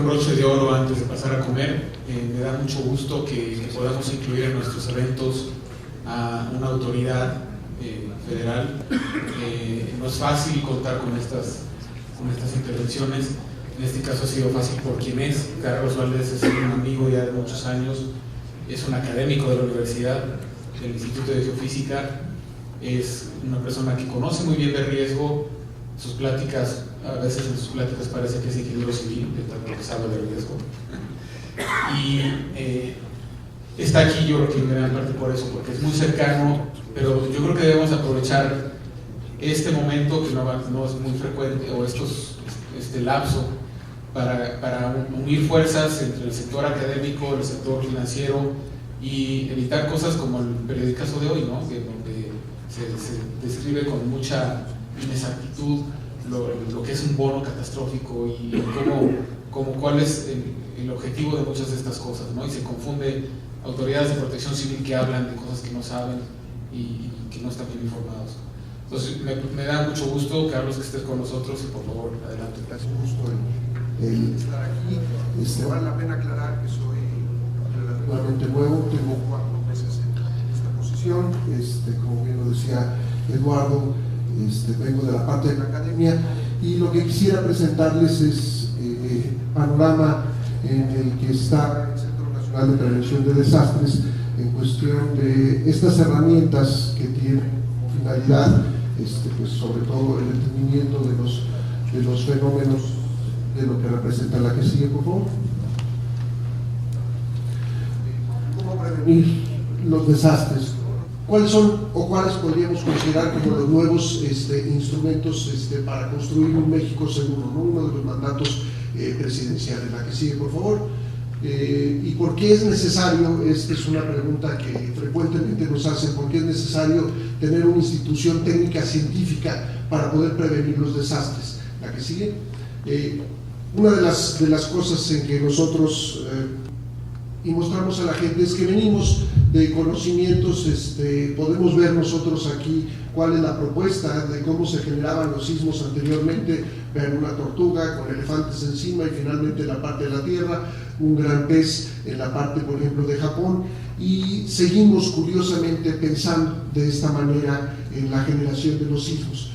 un broche de oro antes de pasar a comer. Me da mucho gusto que podamos incluir en nuestros eventos a una autoridad federal. No es fácil contar con estas intervenciones. En este caso ha sido fácil por quien es. Carlos Valdés es un amigo ya de muchos años, es un académico de la universidad, del Instituto de Geofísica, es una persona que conoce muy bien de riesgo. Sus pláticas, a veces en sus pláticas parece que es ingeniero civil, de tanto que sabe de riesgo. Y está aquí, yo creo que en gran parte por eso, porque es muy cercano, pero yo creo que debemos aprovechar este momento, que no es muy frecuente, o este lapso, para unir fuerzas entre el sector académico, el sector financiero, y evitar cosas como el periodicazo de hoy, ¿no? Donde se describe con mucha inexactitud lo que es un bono catastrófico y cuál es el objetivo de muchas de estas cosas, ¿no? Y se confunde autoridades de protección civil que hablan de cosas que no saben y que no están bien informados. Entonces me da mucho gusto, Carlos, que estés con nosotros y por favor, adelante. Gracias, un gusto en estar aquí. Vale la pena aclarar que soy relativamente nuevo, tengo 4 meses en esta posición, como bien lo decía Eduardo, vengo de la parte de la academia y lo que quisiera presentarles es el panorama en el que está el Centro Nacional de Prevención de Desastres en cuestión de estas herramientas que tienen como finalidad, pues sobre todo el entendimiento de los fenómenos de lo que representa la que sigue, por favor. ¿Cómo prevenir los desastres? ¿Cuáles son o cuáles podríamos considerar como los nuevos instrumentos para construir un México seguro, ¿no? Uno de los mandatos presidenciales. La que sigue, por favor. ¿Y por qué es necesario? Esta es una pregunta que frecuentemente nos hacen. ¿Por qué es necesario tener una institución técnica científica para poder prevenir los desastres? La que sigue. Una de las cosas en que nosotros y mostramos a la gente es que venimos de conocimientos, podemos ver nosotros aquí cuál es la propuesta de cómo se generaban los sismos anteriormente, ver una tortuga con elefantes encima y finalmente la parte de la tierra, un gran pez en la parte, por ejemplo, de Japón, y seguimos curiosamente pensando de esta manera en la generación de los sismos.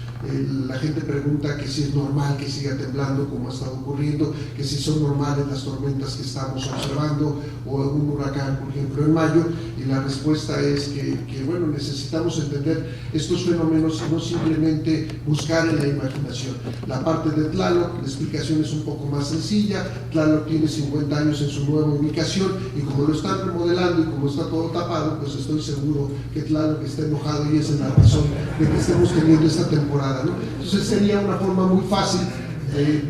La gente pregunta que si es normal que siga temblando como ha estado ocurriendo, que si son normales las tormentas que estamos observando o un huracán, por ejemplo, en mayo, y la respuesta es que bueno, necesitamos entender estos fenómenos y no simplemente buscar en la imaginación. La parte de Tlaloc, la explicación es un poco más sencilla. Tlaloc tiene 50 años en su nueva ubicación y como lo están remodelando y como está todo tapado, pues estoy seguro que Tlaloc está enojado y esa es la razón de que estemos teniendo esta temporada, ¿no? Entonces sería una forma muy fácil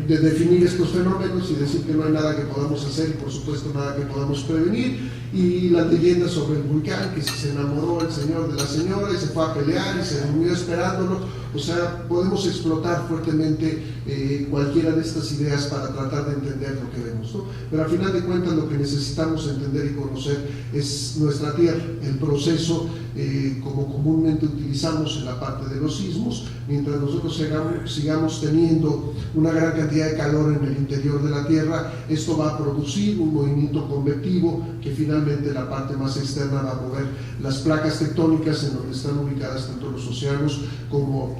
de definir estos fenómenos y decir que no hay nada que podamos hacer y por supuesto nada que podamos prevenir. Y las leyendas sobre el volcán, que si se enamoró el señor de la señora y se fue a pelear y se durmió esperándolo. O sea, podemos explotar fuertemente cualquiera de estas ideas para tratar de entender lo que vemos, ¿no? Pero al final de cuentas lo que necesitamos entender y conocer es nuestra Tierra, el proceso como comúnmente utilizamos en la parte de los sismos. Mientras nosotros sigamos teniendo una gran cantidad de calor en el interior de la Tierra, esto va a producir un movimiento convectivo que finalmente la parte más externa va a mover las placas tectónicas en donde están ubicadas tanto los océanos como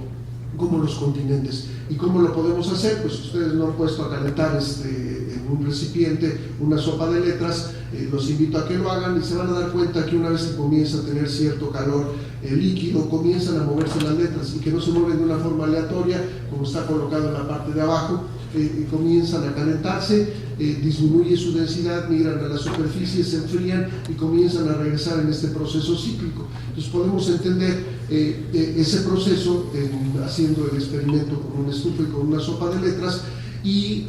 los continentes. ¿Y cómo lo podemos hacer? Pues ustedes no han puesto a calentar en un recipiente una sopa de letras. Los invito a que lo hagan y se van a dar cuenta que una vez que comienza a tener cierto calor líquido, comienzan a moverse las letras y que no se mueven de una forma aleatoria como está colocado en la parte de abajo. Comienzan a calentarse, disminuye su densidad, migran a la superficie, se enfrían y comienzan a regresar en este proceso cíclico. Entonces podemos entender ese proceso haciendo el experimento con una estufa y con una sopa de letras y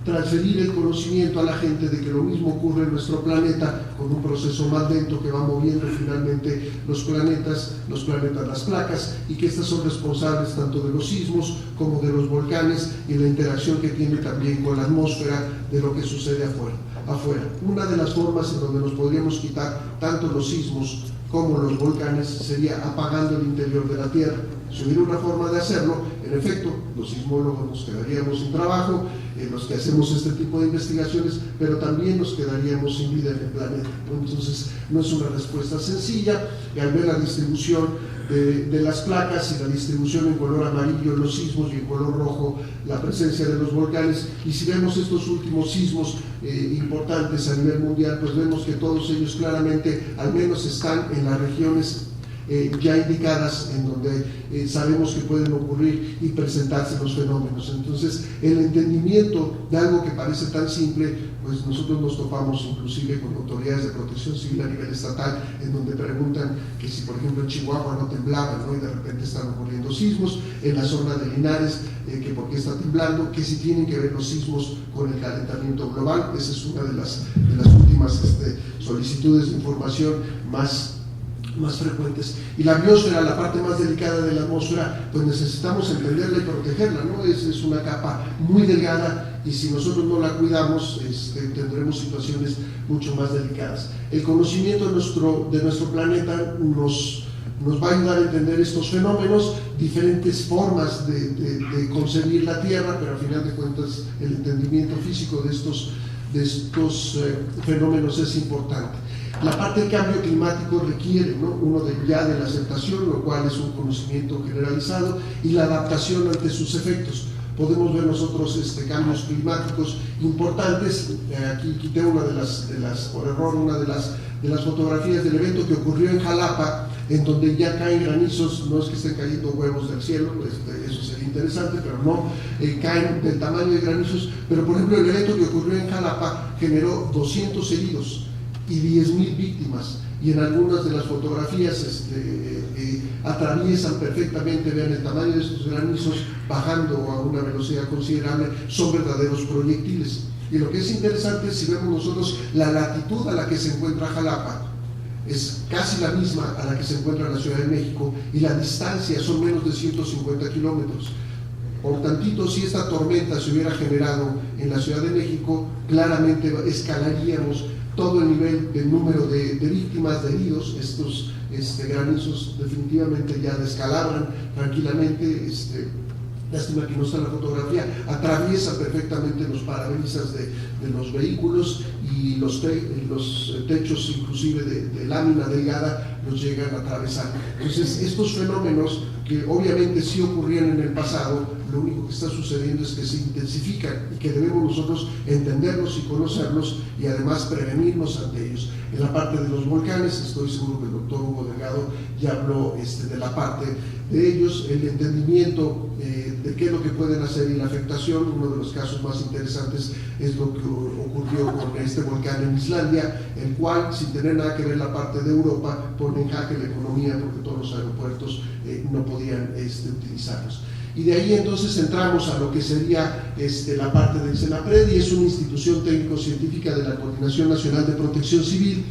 transferir el conocimiento a la gente de que lo mismo ocurre en nuestro planeta con un proceso más lento que va moviendo finalmente los planetas, las placas, y que estas son responsables tanto de los sismos como de los volcanes y la interacción que tiene también con la atmósfera de lo que sucede afuera. Una de las formas en donde nos podríamos quitar tanto los sismos como los volcanes sería apagando el interior de la Tierra. Si hubiera una forma de hacerlo, en efecto, los sismólogos nos quedaríamos sin trabajo, los que hacemos este tipo de investigaciones, pero también nos quedaríamos sin vida en el planeta, ¿no? Entonces, no es una respuesta sencilla, y al ver la distribución de las placas y la distribución en color amarillo en los sismos y en color rojo la presencia de los volcanes, y si vemos estos últimos sismos importantes a nivel mundial, pues vemos que todos ellos claramente al menos están en las regiones ya indicadas en donde sabemos que pueden ocurrir y presentarse los fenómenos. Entonces, el entendimiento de algo que parece tan simple, pues nosotros nos topamos inclusive con autoridades de protección civil a nivel estatal, en donde preguntan que si, por ejemplo, en Chihuahua no temblaba, ¿no? Y de repente están ocurriendo sismos, en la zona de Linares, que por qué está temblando, que si tienen que ver los sismos con el calentamiento global. Esa es una de las últimas solicitudes de información más frecuentes. Y la biosfera, la parte más delicada de la atmósfera, pues necesitamos entenderla y protegerla, ¿no? Es una capa muy delgada, y si nosotros no la cuidamos, tendremos situaciones mucho más delicadas. El conocimiento de nuestro planeta nos va a ayudar a entender estos fenómenos, diferentes formas de concebir la Tierra, pero al final de cuentas el entendimiento físico de estos fenómenos es importante. La parte del cambio climático requiere, ¿no?, ya de la aceptación, lo cual es un conocimiento generalizado, y la adaptación ante sus efectos. Podemos ver nosotros cambios climáticos importantes. Aquí quité por error una de las fotografías del evento que ocurrió en Jalapa, en donde ya caen granizos. No es que estén cayendo huevos del cielo, eso sería interesante, pero no, caen del tamaño de granizos. Pero por ejemplo, el evento que ocurrió en Jalapa generó 200 heridos y 10,000 víctimas, y en algunas de las fotografías atraviesan perfectamente, vean el tamaño de estos granizos bajando a una velocidad considerable, son verdaderos proyectiles. Y lo que es interesante, si vemos nosotros la latitud a la que se encuentra Jalapa, es casi la misma a la que se encuentra la Ciudad de México, y la distancia son menos de 150 kilómetros. Por tantito, si esta tormenta se hubiera generado en la Ciudad de México, claramente escalaríamos todo el nivel del número de víctimas, de heridos. Estos granizos definitivamente ya descalabran tranquilamente. Lástima que no está la fotografía, atraviesa perfectamente los parabrisas de los vehículos, y los techos inclusive de lámina delgada los llegan a atravesar. Entonces, estos fenómenos, que obviamente sí ocurrían en el pasado, lo único que está sucediendo es que se intensifican, y que debemos nosotros entenderlos y conocerlos, y además prevenirnos ante ellos. En la parte de los volcanes, estoy seguro que el doctor Hugo Delgado ya habló de la parte de ellos, el entendimiento de qué es lo que pueden hacer y la afectación. Uno de los casos más interesantes es lo que ocurrió con este volcán en Islandia, el cual, sin tener nada que ver la parte de Europa, pone en jaque la economía, porque todos los aeropuertos no podían utilizarlos. Y de ahí entonces entramos a lo que sería la parte del CENAPRED, y es una institución técnico-científica de la Coordinación Nacional de Protección Civil,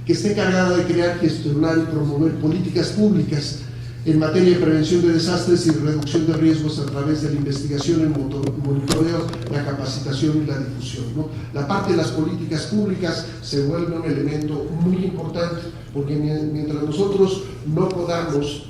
que está encargada de crear, gestionar y promover políticas públicas en materia de prevención de desastres y reducción de riesgos a través de la investigación, el monitoreo, la capacitación y la difusión, ¿no? La parte de las políticas públicas se vuelve un elemento muy importante, porque mientras nosotros no podamos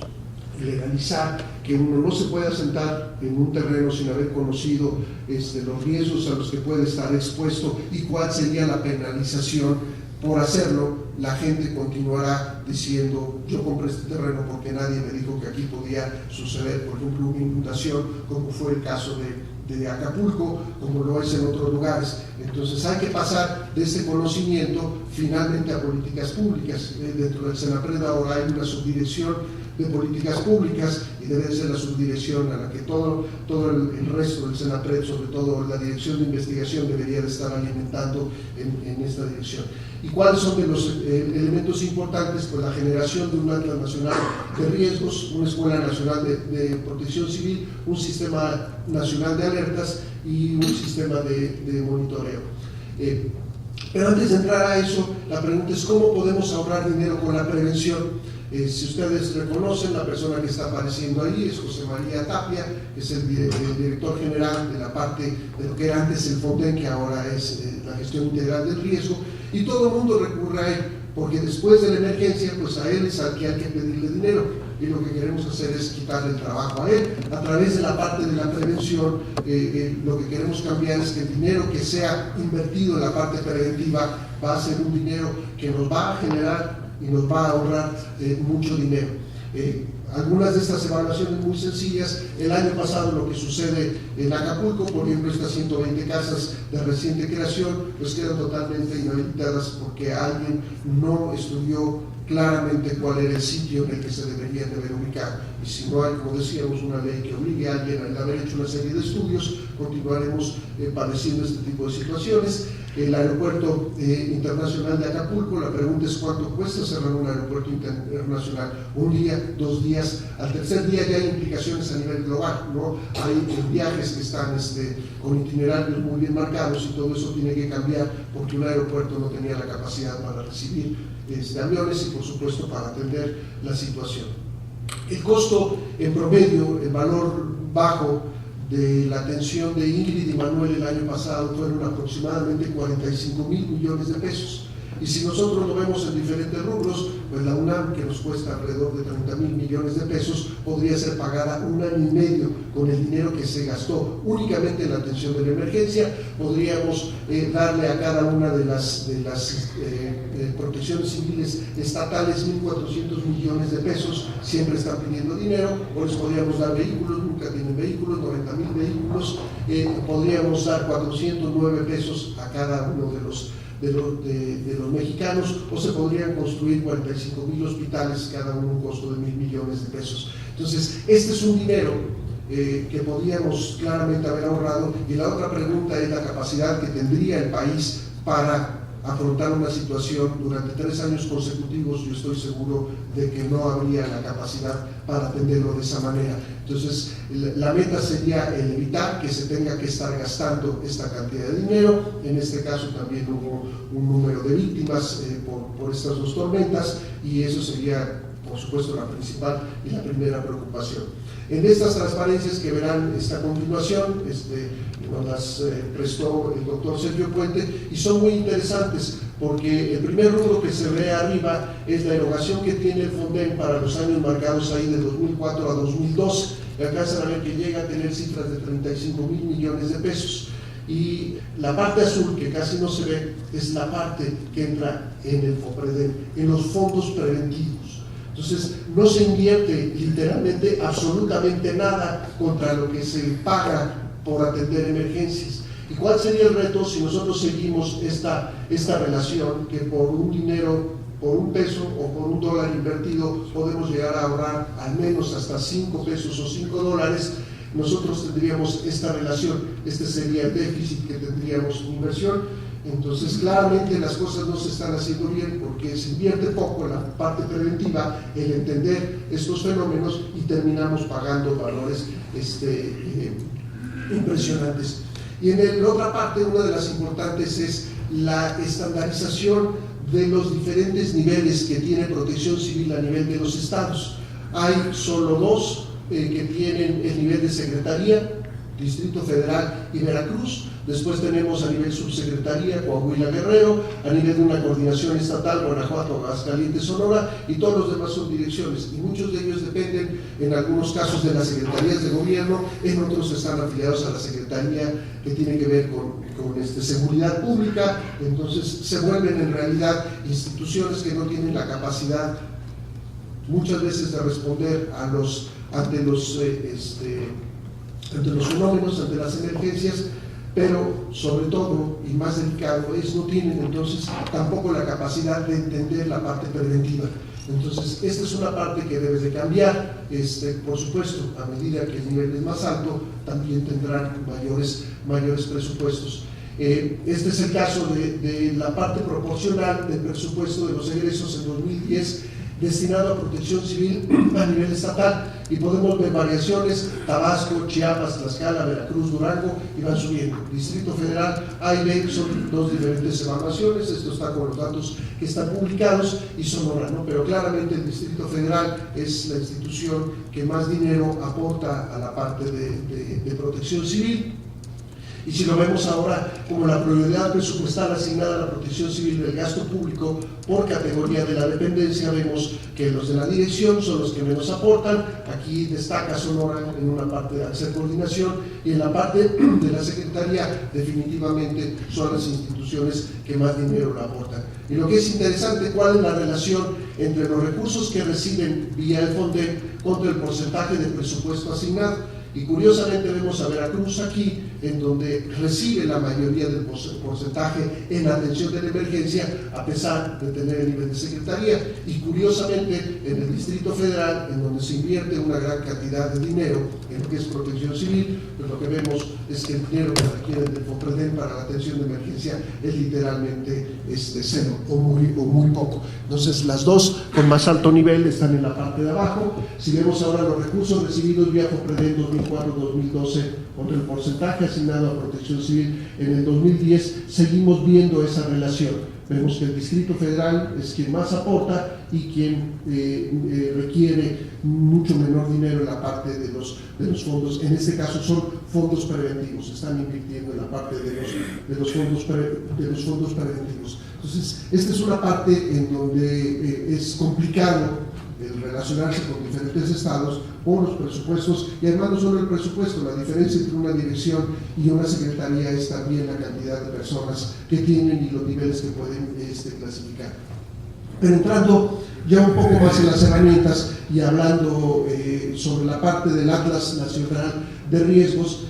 legalizar que uno no se pueda sentar en un terreno sin haber conocido los riesgos a los que puede estar expuesto y cuál sería la penalización por hacerlo, la gente continuará diciendo: yo compré este terreno porque nadie me dijo que aquí podía suceder, por ejemplo, una inundación, como fue el caso de Acapulco, como lo es en otros lugares. Entonces hay que pasar de este conocimiento finalmente a políticas públicas. Dentro del CENAPRED ahora hay una subdirección de políticas públicas, y debe ser la subdirección a la que todo el resto del CENAPRED, sobre todo la dirección de investigación, debería de estar alimentando en esta dirección. ¿Y cuáles son de los elementos importantes? Pues la generación de un Atlas Nacional de Riesgos, una Escuela Nacional de Protección Civil, un Sistema Nacional de Alertas y un sistema de monitoreo. Pero antes de entrar a eso, la pregunta es: ¿cómo podemos ahorrar dinero con la prevención? Si ustedes reconocen, la persona que está apareciendo ahí es José María Tapia, que es el director general de la parte de lo que era antes el FONDEN, que ahora es la gestión integral del riesgo, y todo el mundo recurre a él. porque después de la emergencia, pues a él es al que hay que pedirle dinero, y lo que queremos hacer es quitarle el trabajo a él. A través de la parte de la prevención, lo que queremos cambiar es que el dinero que sea invertido en la parte preventiva va a ser un dinero que nos va a generar y nos va a ahorrar mucho dinero. Algunas de estas evaluaciones muy sencillas. El año pasado lo que sucede en Acapulco, por ejemplo, estas 120 casas de reciente creación, pues quedan totalmente inhabilitadas porque alguien no estudió claramente cuál era el sitio en el que se deberían de haber ubicado. Y si no hay, como decíamos, una ley que obligue a alguien a haber hecho una serie de estudios, continuaremos padeciendo este tipo de situaciones. El aeropuerto internacional de Acapulco, la pregunta es cuánto cuesta cerrar un aeropuerto internacional, un día, 2 días, al tercer día ya hay implicaciones a nivel global, ¿no? Hay viajes que están con itinerarios muy bien marcados y todo eso tiene que cambiar porque un aeropuerto no tenía la capacidad para recibir aviones y por supuesto para atender la situación. El costo en promedio, el valor bajo de la atención de Ingrid y Manuel el año pasado fueron aproximadamente 45,000 millones de pesos. Y si nosotros lo vemos en diferentes rubros, pues la UNAM, que nos cuesta alrededor de 30,000 millones de pesos, podría ser pagada 1 año y medio con el dinero que se gastó únicamente en la atención de la emergencia. Podríamos darle a cada una de las protecciones civiles estatales 1.400 millones de pesos, siempre están pidiendo dinero, o les podríamos dar vehículos, nunca tienen vehículos, 90,000 vehículos, podríamos dar 409 pesos a cada uno de los mexicanos, o se podrían construir 45,000 hospitales, cada uno un costo de 1,000 millones de pesos. Entonces, este es un dinero que podríamos claramente haber ahorrado, y la otra pregunta es la capacidad que tendría el país para afrontar una situación. Durante 3 años consecutivos yo estoy seguro de que no habría la capacidad para atenderlo de esa manera. Entonces la meta sería el evitar que se tenga que estar gastando esta cantidad de dinero. En este caso también hubo un número de víctimas por estas 2 tormentas, y eso sería por supuesto la principal y la primera preocupación. En estas transparencias que verán a continuación, nos las prestó el doctor Sergio Puente, y son muy interesantes porque el primer rubro que se ve arriba es la erogación que tiene el Fonden para los años marcados ahí de 2004 a 2012. Alcanzan a ver que llega a tener cifras de 35,000 millones de pesos. Y la parte azul, que casi no se ve, es la parte que entra en el FOPREDEM, en los fondos preventivos. Entonces, no se invierte literalmente absolutamente nada contra lo que se paga por atender emergencias. ¿Y cuál sería el reto si nosotros seguimos esta relación, que por un dinero, por un peso o por un dólar invertido podemos llegar a ahorrar al menos hasta 5 pesos o 5 dólares? Nosotros tendríamos esta relación, este sería el déficit que tendríamos en inversión. Entonces, claramente las cosas no se están haciendo bien porque se invierte poco en la parte preventiva, el entender estos fenómenos, y terminamos pagando valores impresionantes. Y en la otra parte, una de las importantes es la estandarización de los diferentes niveles que tiene Protección Civil a nivel de los estados. Hay solo 2 que tienen el nivel de secretaría, Distrito Federal y Veracruz. Después tenemos a nivel subsecretaría Coahuila, Guerrero, a nivel de una coordinación estatal Guanajuato, Aguascalientes, Sonora, y todos los demás son direcciones, y muchos de ellos dependen en algunos casos de las secretarías de gobierno, en otros están afiliados a la secretaría que tiene que ver con seguridad pública. Entonces se vuelven en realidad instituciones que no tienen la capacidad muchas veces de responder ante los fenómenos, ante las emergencias, pero sobre todo, y más delicado, no tienen entonces tampoco la capacidad de entender la parte preventiva. Entonces, esta es una parte que debe de cambiar. Por supuesto, a medida que el nivel es más alto, también tendrán mayores presupuestos. Este es el caso de la parte proporcional del presupuesto de los egresos en 2010 destinado a Protección Civil a nivel estatal, y podemos ver variaciones: Tabasco, Chiapas, Tlaxcala, Veracruz, Durango, y van subiendo. Distrito Federal, A y B son 2 diferentes evaluaciones, esto está con los datos que están publicados, y Sonora, ¿no? Pero claramente el Distrito Federal es la institución que más dinero aporta a la parte de Protección Civil. Y si lo vemos ahora como la prioridad presupuestal asignada a la protección civil del gasto público por categoría de la dependencia, vemos que los de la dirección son los que menos aportan. Aquí destaca Sonora en una parte de hacer coordinación, y en la parte de la Secretaría definitivamente son las instituciones que más dinero le aportan. Y lo que es interesante, ¿cuál es la relación entre los recursos que reciben vía el FONDEM contra el porcentaje de presupuesto asignado? Y curiosamente vemos a Veracruz aquí, en donde recibe la mayoría del porcentaje en la atención de la emergencia, a pesar de tener el nivel de secretaría. Y curiosamente en el Distrito Federal, en donde se invierte una gran cantidad de dinero en lo que es protección civil, pues lo que vemos es que el dinero que requieren del FOPREDEM para la atención de emergencia es literalmente cero o muy poco. Entonces las dos con más alto nivel están en la parte de abajo. Si vemos ahora los recursos recibidos vía FOPREDEM 2004-2012 contra el porcentaje asignado a protección civil en el 2010, seguimos viendo esa relación. Vemos que el Distrito Federal es quien más aporta y quien requiere mucho menor dinero en la parte de los fondos. En este caso son fondos preventivos, están invirtiendo en la parte de los fondos preventivos. Entonces, esta es una parte en donde es complicado el relacionarse con diferentes estados por los presupuestos, y además no solo el presupuesto, la diferencia entre una dirección y una secretaría es también la cantidad de personas que tienen y los niveles que pueden clasificar. Pero entrando ya un poco más en las herramientas y hablando sobre la parte del Atlas Nacional de Riesgos,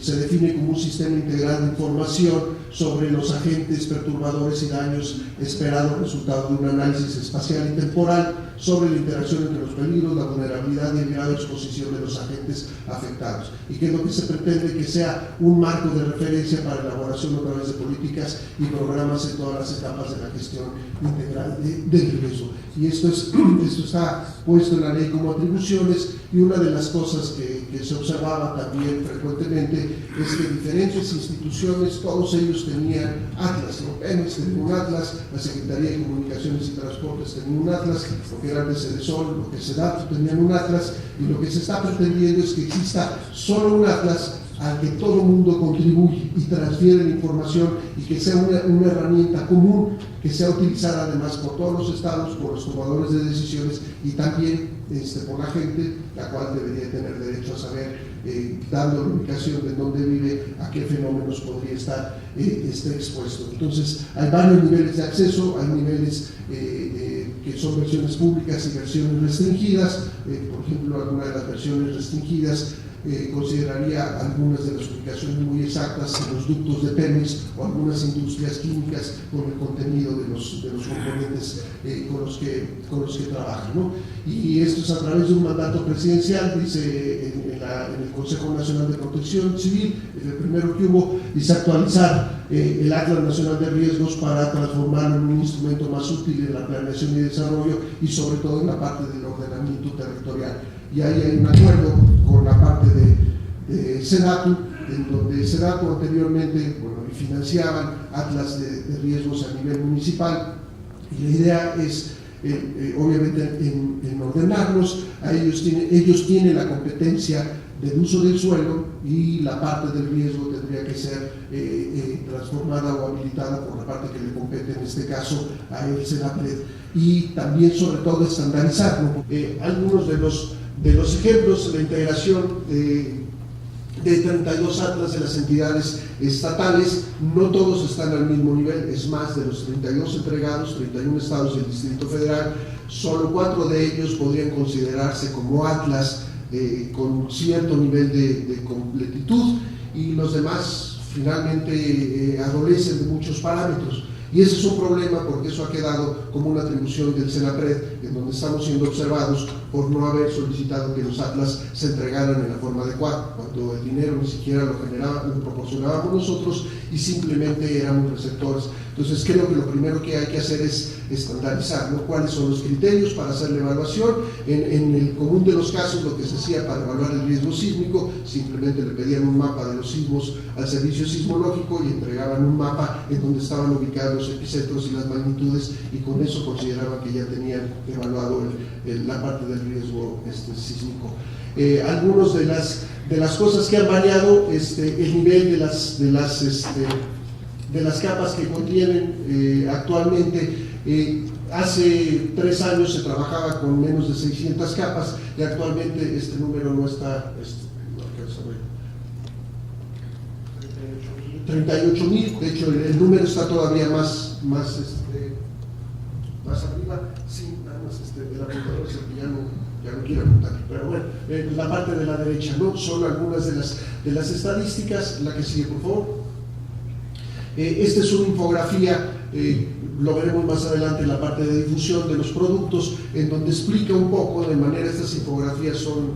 se define como un sistema integral de información sobre los agentes perturbadores y daños esperados resultado de un análisis espacial y temporal sobre la interacción entre los peligros, la vulnerabilidad y el grado de exposición de los agentes afectados. Y que es lo que se pretende que sea un marco de referencia para elaboración a través de políticas y programas en todas las etapas de la gestión integral del riesgo. Y esto está puesto en la ley como atribuciones, y una de las cosas que se observaba también frecuentemente es que diferentes instituciones, todos ellos tenían atlas, ¿no? Pemex tenía un atlas, la Secretaría de Comunicaciones y Transportes tenía un atlas, lo que era el CDSOL, lo que es SEDATU tenían un atlas, y lo que se está pretendiendo es que exista solo un atlas al que todo el mundo contribuye y transfiere la información, y que sea una herramienta común que sea utilizada además por todos los estados, por los tomadores de decisiones y también por la gente, la cual debería tener derecho a saber, dando la ubicación de dónde vive, a qué fenómenos podría estar expuesto. Entonces hay varios niveles de acceso, hay niveles que son versiones públicas y versiones restringidas. Por ejemplo, alguna de las versiones restringidas consideraría algunas de las ubicaciones muy exactas en los ductos de Pemex o algunas industrias químicas con el contenido de los componentes con los que trabajan, ¿no? Y esto es a través de un mandato presidencial, dice en el Consejo Nacional de Protección Civil, el primero que hubo, dice actualizar el Atlas Nacional de Riesgos para transformarlo en un instrumento más útil en la planeación y desarrollo, y sobre todo en la parte del ordenamiento territorial. Y ahí hay un acuerdo con la parte de SEDATU, en donde SEDATU anteriormente financiaban atlas de riesgos a nivel municipal, y la idea es obviamente en ordenarlos. Ellos tienen la competencia del uso del suelo, y la parte del riesgo tendría que ser transformada o habilitada por la parte que le compete, en este caso a el SEDAPRED, y también sobre todo estandarizarlo. Algunos de los ejemplos, la integración de 32 atlas de las entidades estatales, no todos están al mismo nivel, es más, de los 32 entregados, 31 estados del Distrito Federal, solo 4 de ellos podrían considerarse como atlas con cierto nivel de completitud, y los demás finalmente adolecen de muchos parámetros. Y ese es un problema, porque eso ha quedado como una atribución del SENAPRED, en donde estamos siendo observados por no haber solicitado que los atlas se entregaran en la forma adecuada, cuando el dinero ni siquiera lo proporcionábamos nosotros y simplemente éramos receptores. Entonces creo que lo primero que hay que hacer es estandarizar, ¿no? Cuáles son los criterios para hacer la evaluación. En el común de los casos, lo que se hacía para evaluar el riesgo sísmico, simplemente le pedían un mapa de los sismos al servicio sismológico y entregaban un mapa en donde estaban ubicados los epicentros y las magnitudes, y con eso consideraban que ya tenían evaluado la parte del riesgo sísmico. Algunos de De las cosas que han variado, el nivel de las capas que contienen actualmente. Hace 3 años se trabajaba con menos de 600 capas y actualmente este número no está, no alcanza a ver. 38,000, de hecho el número está todavía más arriba. Sí, nada más el apuntador es el que ya no quiero apuntar, pero bueno, la parte de la derecha, ¿no? Son algunas de las estadísticas. La que sigue, por favor. Esta es una infografía, lo veremos más adelante en la parte de difusión de los productos, en donde explica un poco, de manera, estas infografías son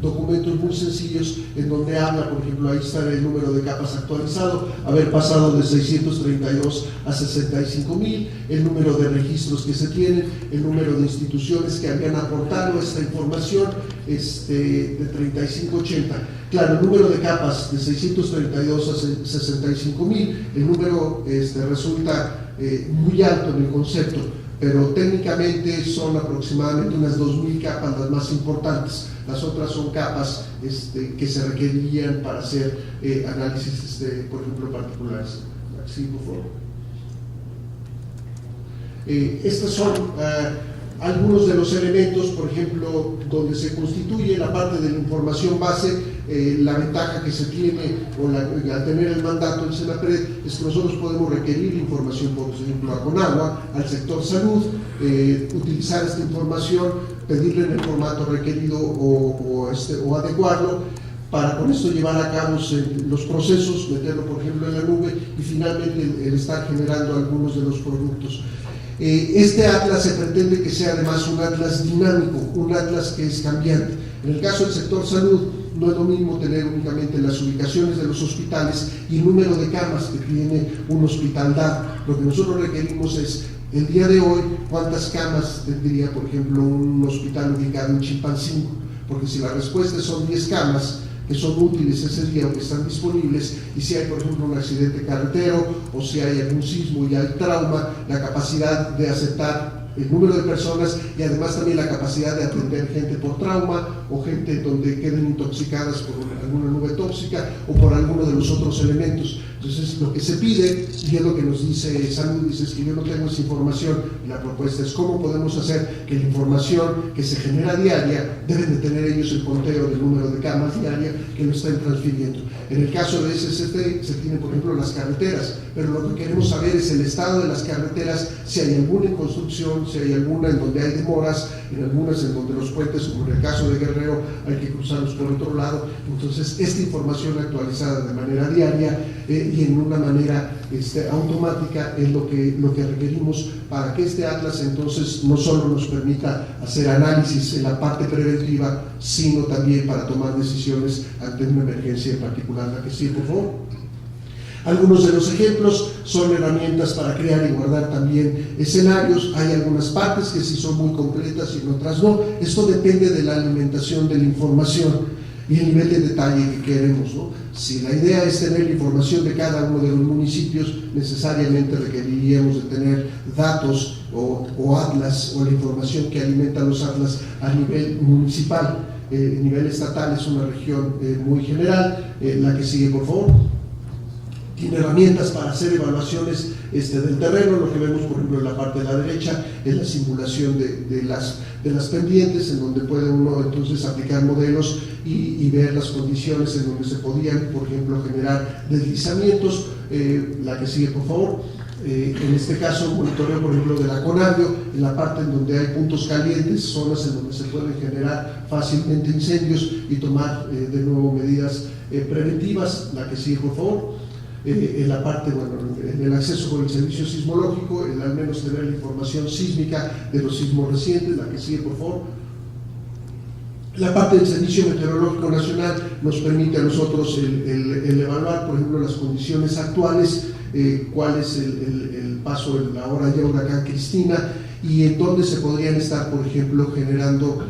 documentos muy sencillos, en donde habla, por ejemplo, ahí está el número de capas actualizado, haber pasado de 632 a 65,000, el número de registros que se tienen, el número de instituciones que habían aportado esta información, de 3580. Claro, el número de capas de 632 a 65,000, el número resulta muy alto en el concepto, pero técnicamente son aproximadamente unas 2,000 capas las más importantes. Las otras son capas que se requerirían para hacer análisis, por ejemplo, particulares. Sí, por favor. Estos son algunos de los elementos, por ejemplo, donde se constituye la parte de la información base. La ventaja que se tiene al tener el mandato del SENAPRED es que nosotros podemos requerir información, por ejemplo, a CONAGUA, al sector salud, utilizar esta información, pedirle en el formato requerido o adecuarlo, para con esto llevar a cabo los procesos, meterlo, por ejemplo, en la nube y finalmente el estar generando algunos de los productos. Este atlas se pretende que sea además un atlas dinámico, un atlas que es cambiante. En el caso del sector salud, no es lo mismo tener únicamente las ubicaciones de los hospitales y el número de camas que tiene un hospital dado. Lo que nosotros requerimos es, el día de hoy, cuántas camas tendría, por ejemplo, un hospital ubicado en Chilpancingo, porque si la respuesta son 10 camas que son útiles ese día o que están disponibles, y si hay, por ejemplo, un accidente carretero o si hay algún sismo y hay trauma, la capacidad de aceptar el número de personas y además también la capacidad de atender gente por trauma o gente donde queden intoxicadas por alguna nube tóxica o por alguno de los otros elementos. Entonces, lo que se pide, y es lo que nos dice Salud, dice, es que yo no tengo esa información, y la propuesta es cómo podemos hacer que la información que se genera diaria, deben de tener ellos el conteo del número de camas diaria que lo están transfiriendo. En el caso de SST se tienen, por ejemplo, las carreteras, pero lo que queremos saber es el estado de las carreteras, si hay alguna en construcción, si hay alguna en donde hay demoras, en algunas en donde los puentes, como en el caso de Guerrero, hay que cruzarlos por otro lado. Entonces, esta información actualizada de manera diaria y en una manera automática es lo que requerimos para que este atlas entonces no solo nos permita hacer análisis en la parte preventiva, sino también para tomar decisiones ante una emergencia en particular. La que sí, por favor. Algunos de los ejemplos son herramientas para crear y guardar también escenarios. Hay algunas partes que sí son muy completas y en otras no. Esto depende de la alimentación de la información y el nivel de detalle que queremos, ¿no? Si la idea es tener la información de cada uno de los municipios, necesariamente requeriríamos de tener datos o atlas o la información que alimenta los atlas a nivel municipal. A nivel estatal es una región muy general. La que sigue, por favor. Tiene herramientas para hacer evaluaciones del terreno. Lo que vemos, por ejemplo, en la parte de la derecha es la simulación de las pendientes, en donde puede uno entonces aplicar modelos y ver las condiciones en donde se podían, por ejemplo, generar deslizamientos. La que sigue, por favor. En este caso, monitoreo, por ejemplo, de la Conavio, en la parte en donde hay puntos calientes, zonas en donde se pueden generar fácilmente incendios y tomar de nuevo medidas preventivas. La que sigue, por favor. En la parte, bueno, en el acceso con el servicio sismológico, el al menos tener la información sísmica de los sismos recientes. La que sigue, por favor. La parte del Servicio Meteorológico Nacional nos permite a nosotros el evaluar, por ejemplo, las condiciones actuales, cuál es el paso de la hora ya huracán Cristina y en dónde se podrían estar, por ejemplo, generando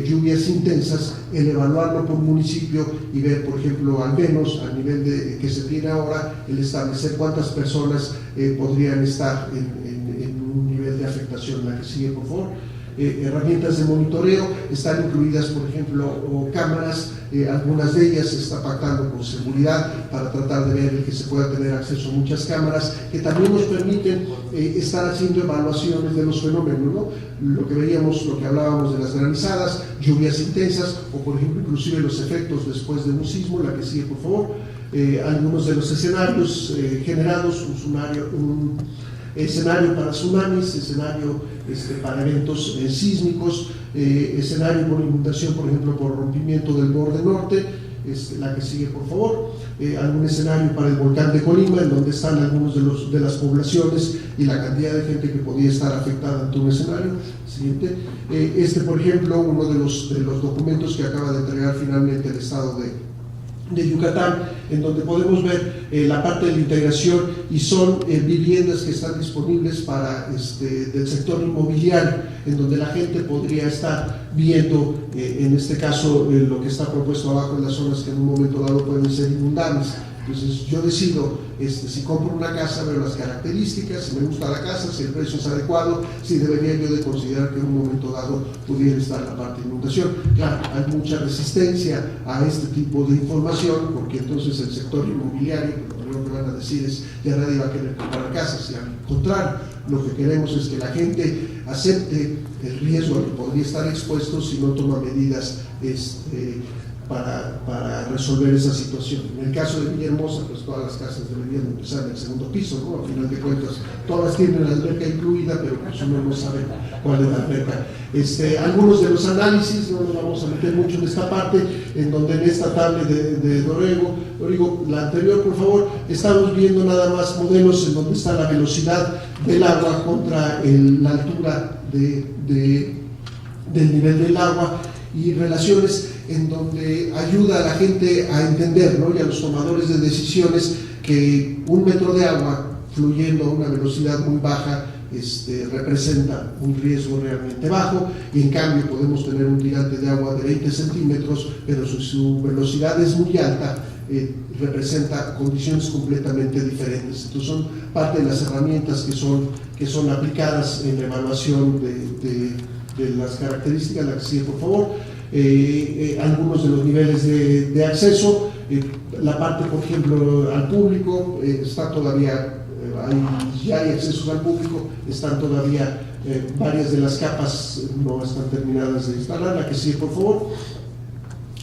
lluvias intensas, el evaluarlo por municipio y ver, por ejemplo, al menos al nivel que se tiene ahora, el establecer cuántas personas podrían estar en un nivel de afectación. La que sigue, por favor. herramientas de monitoreo, están incluidas, por ejemplo, cámaras, algunas de ellas se está pactando con seguridad para tratar de ver que se pueda tener acceso a muchas cámaras que también nos permiten estar haciendo evaluaciones de los fenómenos, ¿no? Lo que veíamos, lo que hablábamos de las granizadas, lluvias intensas, o por ejemplo inclusive los efectos después de un sismo. La que sigue, por favor. Algunos de los escenarios generados, un escenario para tsunamis, escenario para eventos sísmicos, escenario por inundación, por ejemplo, por rompimiento del borde norte. La que sigue, por favor. Algún escenario para el volcán de Colima, en donde están algunos de las poblaciones y la cantidad de gente que podía estar afectada ante un escenario. Siguiente. Por ejemplo, uno de los documentos que acaba de entregar finalmente el Estado de Yucatán, en donde podemos ver la parte de la integración, y son viviendas que están disponibles para del sector inmobiliario, en donde la gente podría estar viendo, en este caso, lo que está propuesto abajo en las zonas que en un momento dado pueden ser inundables. Entonces yo decido, si compro una casa, veo las características, si me gusta la casa, si el precio es adecuado, si debería yo de considerar que en un momento dado pudiera estar la parte de inundación. Claro, hay mucha resistencia a este tipo de información, porque entonces el sector inmobiliario, lo primero que van a decir es, ya nadie va a querer comprar casas, y al contrario, lo que queremos es que la gente acepte el riesgo al que podría estar expuesto si no toma medidas para resolver esa situación. En el caso de Villahermosa, pues todas las casas deberían empezar en el segundo piso, ¿no? A final de cuentas, todas tienen la alberca incluida, pero pues uno no sabe cuál es la alberca. Algunos de los análisis, no nos vamos a meter mucho en esta parte, en donde en esta tabla de Dorigo, la anterior, por favor, estamos viendo nada más modelos en donde está la velocidad del agua contra la altura del nivel del agua, y relaciones en donde ayuda a la gente a entender, ¿no? Y a los tomadores de decisiones, que 1 metro de agua fluyendo a una velocidad muy baja representa un riesgo realmente bajo, y en cambio podemos tener un tirante de agua de 20 centímetros, pero su velocidad es muy alta, representa condiciones completamente diferentes. Entonces son parte de las herramientas que son aplicadas en la evaluación de las características. La que sigue, por favor. Algunos de los niveles de acceso, la parte, por ejemplo, al público, está todavía, ya hay accesos al público, están todavía varias de las capas no están terminadas de instalar. La que sigue, por favor.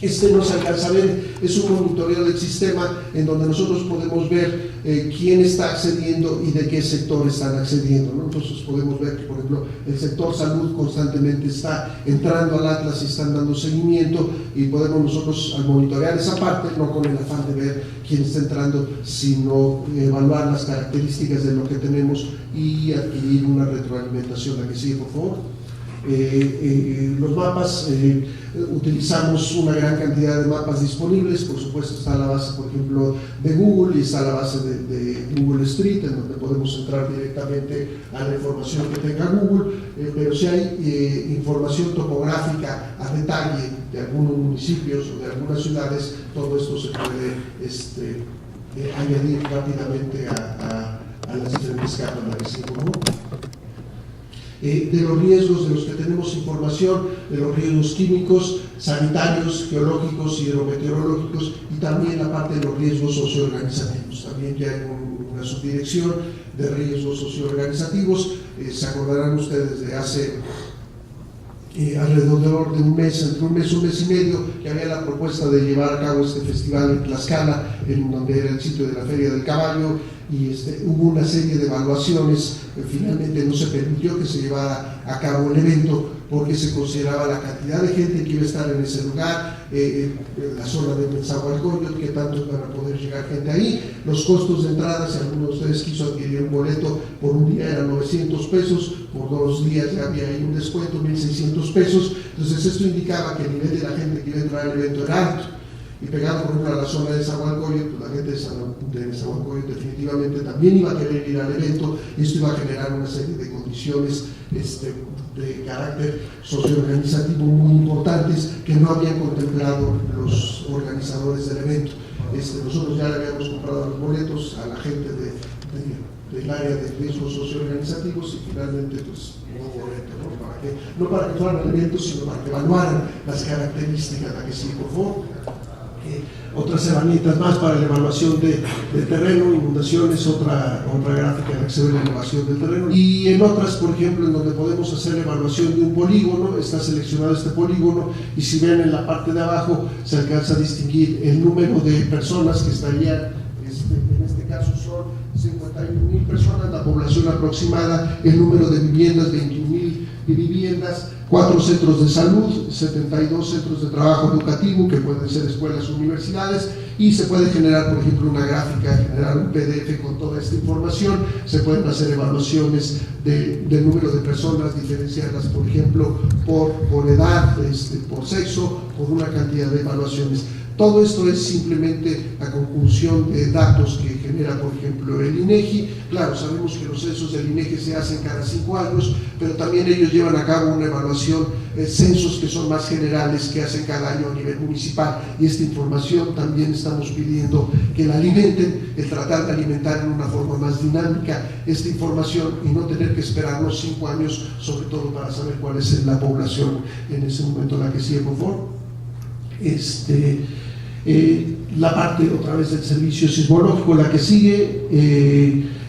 No se alcanza a ver, es un monitoreo del sistema en donde nosotros podemos ver quién está accediendo y de qué sector están accediendo, ¿no? Entonces podemos ver que, por ejemplo, el sector salud constantemente está entrando al Atlas y están dando seguimiento, y podemos nosotros, al monitorear esa parte, no con el afán de ver quién está entrando, sino evaluar las características de lo que tenemos y adquirir una retroalimentación. La que sigue, por favor. Los mapas, utilizamos una gran cantidad de mapas disponibles. Por supuesto está la base, por ejemplo, de Google, y está la base de Google Street, en donde podemos entrar directamente a la información que tenga Google, pero si hay información topográfica a detalle de algunos municipios o de algunas ciudades, todo esto se puede añadir rápidamente a las diferentes capas de la visión, ¿no? De los riesgos de los que tenemos información, de los riesgos químicos, sanitarios, geológicos, hidrometeorológicos, y también la parte de los riesgos socioorganizativos. También ya hay una subdirección de riesgos socioorganizativos. Se acordarán ustedes de hace alrededor de un mes, entre un mes y medio, que había la propuesta de llevar a cabo este festival en Tlaxcala, en donde era el sitio de la Feria del Caballo, y hubo una serie de evaluaciones. Finalmente no se permitió que se llevara a cabo el evento, porque se consideraba la cantidad de gente que iba a estar en ese lugar, la zona de Nezahualcóyotl, que tanto iban a poder llegar gente ahí, los costos de entrada. Si alguno de ustedes quiso adquirir un boleto por un día, eran 900 pesos, por 2 días ya había ahí un descuento, 1,600 pesos. Entonces esto indicaba que el nivel de la gente que iba a entrar al evento era alto. Y pegado, por ejemplo, a la zona de Nezahualcóyotl, la gente de Nezahualcóyotl definitivamente también iba a querer ir al evento, y esto iba a generar una serie de condiciones de carácter socioorganizativo muy importantes que no habían contemplado los organizadores del evento. Nosotros ya le habíamos comprado los boletos a la gente del área de riesgos socioorganizativos y finalmente pues un nuevo reto, ¿no? No para que fueran elementos, sino para que evaluaran las características. La que sí, por favor. Otras herramientas más para la evaluación de terreno, inundaciones, otra gráfica en la que se ve la elevación del terreno. Y en otras, por ejemplo, en donde podemos hacer la evaluación de un polígono, está seleccionado este polígono y si ven en la parte de abajo se alcanza a distinguir el número de personas que estarían, en este caso son 51.000 personas, la población aproximada, el número de viviendas, 21.000 viviendas, 4 centros de salud, 72 centros de trabajo educativo, que pueden ser escuelas o universidades, y se puede generar, por ejemplo, una gráfica, generar un PDF con toda esta información. Se pueden hacer evaluaciones del número de personas, diferenciarlas, por ejemplo, por edad, por sexo, por una cantidad de evaluaciones. Todo esto es simplemente la conjunción de datos que genera, por ejemplo, el INEGI. Claro, sabemos que los censos del INEGI se hacen cada 5 años, pero también ellos llevan a cabo una evaluación, censos que son más generales, que hacen cada año a nivel municipal. Y esta información también estamos pidiendo que la alimenten, el tratar de alimentar en una forma más dinámica esta información y no tener que esperarnos 5 años, sobre todo para saber cuál es la población en ese momento. La que sigue, por favor. La parte otra vez del servicio sismológico, la que sigue,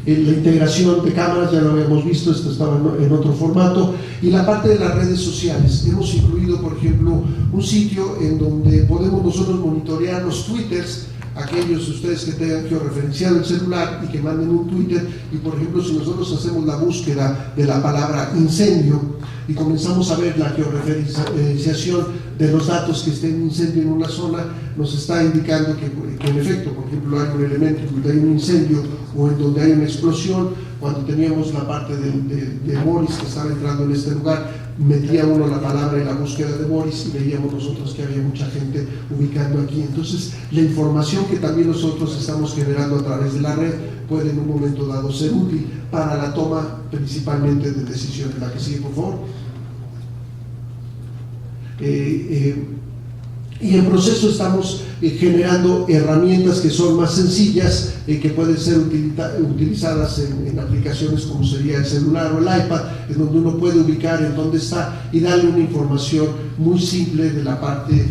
la integración de cámaras, ya lo habíamos visto, esto estaba en otro formato, y la parte de las redes sociales. Hemos incluido, por ejemplo, un sitio en donde podemos nosotros monitorear los twitters, aquellos de ustedes que tengan georreferenciado el celular y que manden un Twitter, y por ejemplo si nosotros hacemos la búsqueda de la palabra incendio y comenzamos a ver la georreferenciación de los datos que estén en incendio en una zona, nos está indicando que en efecto, por ejemplo, hay un elemento donde hay un incendio o en donde hay una explosión. Cuando teníamos la parte de Boris que estaba entrando en este lugar, metía uno la palabra en la búsqueda de Boris y veíamos nosotros que había mucha gente ubicando aquí. Entonces, la información que también nosotros estamos generando a través de la red puede en un momento dado ser útil para la toma principalmente de decisiones. La que sigue, por favor. Y en proceso estamos generando herramientas que son más sencillas, que pueden ser utilizadas en aplicaciones como sería el celular o el iPad, en donde uno puede ubicar en dónde está y darle una información muy simple de la parte,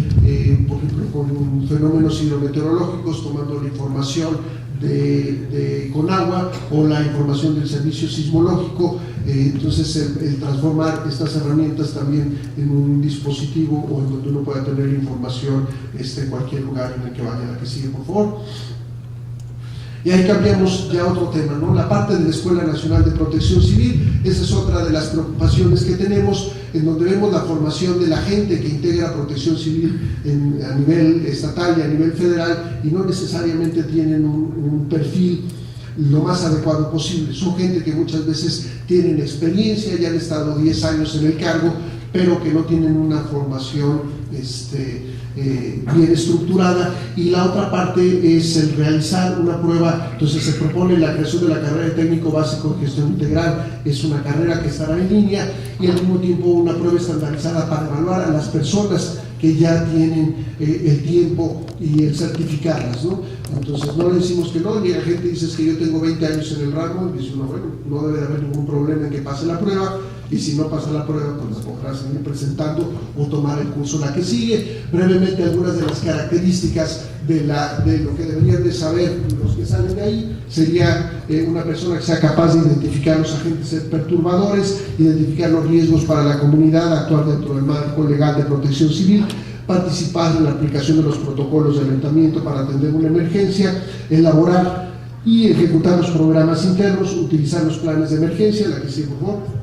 por ejemplo, con fenómenos hidrometeorológicos, tomando la información de Conagua o la información del servicio sismológico. Entonces el transformar estas herramientas también en un dispositivo o en donde uno pueda tener información en cualquier lugar en el que vaya. La que sigue, por favor. Y ahí cambiamos ya otro tema, ¿no? La parte de la Escuela Nacional de Protección Civil. Esa es otra de las preocupaciones que tenemos, en donde vemos la formación de la gente que integra Protección Civil a nivel estatal y a nivel federal, y no necesariamente tienen un perfil lo más adecuado posible. Son gente que muchas veces tienen experiencia, ya han estado 10 años en el cargo, pero que no tienen una formación bien estructurada. Y la otra parte es el realizar una prueba. Entonces se propone la creación de la carrera de técnico básico en gestión integral. Es una carrera que estará en línea y al mismo tiempo una prueba estandarizada para evaluar a las personas que ya tienen el tiempo y el certificarlas, ¿no? Entonces no le decimos que no, y la gente dice que yo tengo 20 años en el ramo, y dice uno, bueno, no debe de haber ningún problema en que pase la prueba, y si no pasa la prueba, pues la podrá seguir presentando o tomar el curso. La que sigue, brevemente algunas de las características de lo que deberían de saber los que salen de ahí, sería una persona que sea capaz de identificar los agentes perturbadores, identificar los riesgos para la comunidad, actuar dentro del marco legal de protección civil, participar en la aplicación de los protocolos de alertamiento para atender una emergencia, elaborar y ejecutar los programas internos, utilizar los planes de emergencia. La que sigue, por favor.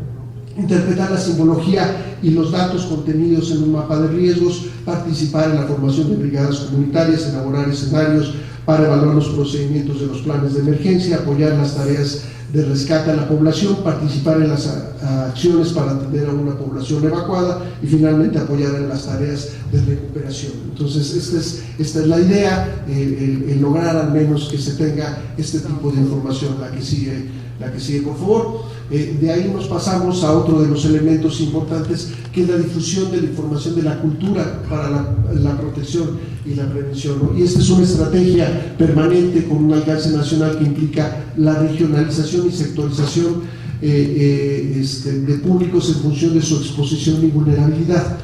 Interpretar la simbología y los datos contenidos en un mapa de riesgos, participar en la formación de brigadas comunitarias, elaborar escenarios para evaluar los procedimientos de los planes de emergencia, apoyar las tareas de rescate a la población, participar en las acciones para atender a una población evacuada y finalmente apoyar en las tareas de recuperación. Entonces esta es la idea, el lograr al menos que se tenga este tipo de información. La que sigue, por favor. De ahí nos pasamos a otro de los elementos importantes, que es la difusión de la información de la cultura para la protección y la prevención, ¿no? Y esta es una estrategia permanente con un alcance nacional que implica la regionalización y sectorización de públicos en función de su exposición y vulnerabilidad.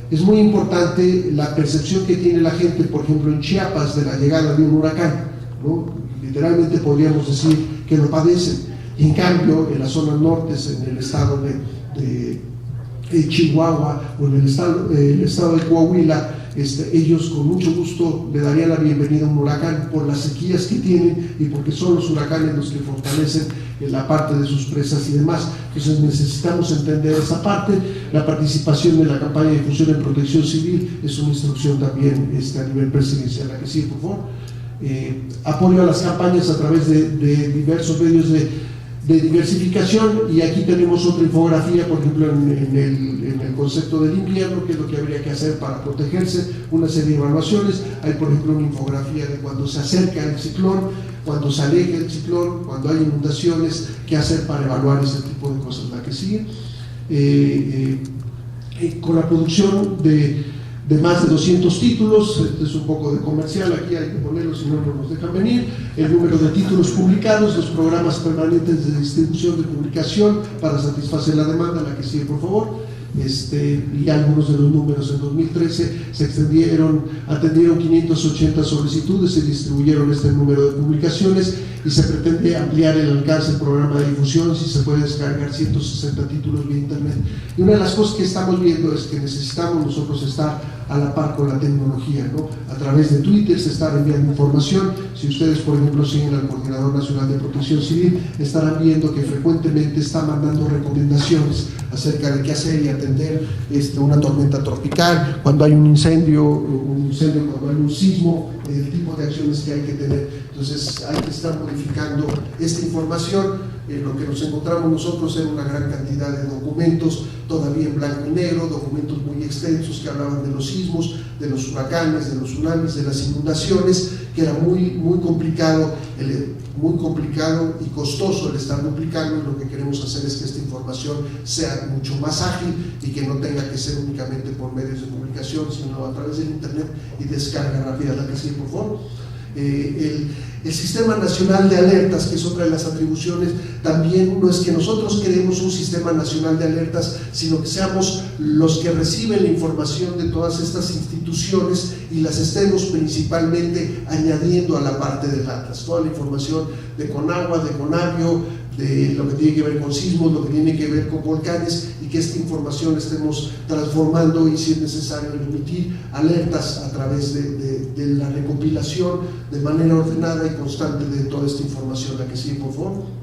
Es muy importante la percepción que tiene la gente, por ejemplo, en Chiapas, de la llegada de un huracán, ¿no? Literalmente podríamos decir que lo padecen. En cambio, en las zonas nortes, en el estado de Chihuahua o en el estado de Coahuila, ellos con mucho gusto le darían la bienvenida a un huracán por las sequías que tienen y porque son los huracanes los que fortalecen la parte de sus presas y demás. Entonces necesitamos entender esa parte. La participación de la campaña de difusión en protección civil es una instrucción también a nivel presidencial. La que sigue, por favor. Apoyo a las campañas a través de diversos medios de diversificación, y aquí tenemos otra infografía, por ejemplo, en el concepto del invierno, qué es lo que habría que hacer para protegerse, una serie de evaluaciones. Hay, por ejemplo, una infografía de cuando se acerca el ciclón, cuando se aleja el ciclón, cuando hay inundaciones, qué hacer para evaluar ese tipo de cosas. La que sigue, con la producción de más de 200 títulos, este es un poco de comercial, aquí hay que ponerlo, si no, no nos dejan venir, el número de títulos publicados, los programas permanentes de distribución de publicación para satisfacer la demanda. La que sigue, por favor. Y algunos de los números. En 2013 se atendieron 580 solicitudes, se distribuyeron este número de publicaciones y se pretende ampliar el alcance del programa de difusión, si se puede descargar 160 títulos vía internet. Y una de las cosas que estamos viendo es que necesitamos nosotros estar a la par con la tecnología, ¿no? A través de Twitter se está enviando información. Si ustedes, por ejemplo, siguen al Coordinador Nacional de Protección Civil, estarán viendo que frecuentemente está mandando recomendaciones acerca de qué hacer y atender una tormenta tropical, cuando hay un incendio, cuando hay un sismo, el tipo de acciones que hay que tener. Entonces hay que estar modificando esta información. Lo que nos encontramos nosotros era una gran cantidad de documentos, todavía en blanco y negro, documentos muy extensos que hablaban de los sismos, de los huracanes, de los tsunamis, de las inundaciones, que era muy complicado y costoso el estar duplicando, y lo que queremos hacer es que esta información sea mucho más ágil y que no tenga que ser únicamente por medios de publicación, sino a través del internet y descarga rápida. La que sigue, por favor. El Sistema Nacional de Alertas, que es otra de las atribuciones, también no es que nosotros queremos un Sistema Nacional de Alertas, sino que seamos los que reciben la información de todas estas instituciones y las estemos principalmente añadiendo a la parte del Atlas, toda la información de Conagua, de Conavio, de lo que tiene que ver con sismos, lo que tiene que ver con volcanes, y que esta información estemos transformando y, si es necesario, emitir alertas a través de la recopilación de manera ordenada y constante de toda esta información. La que sigue, por favor.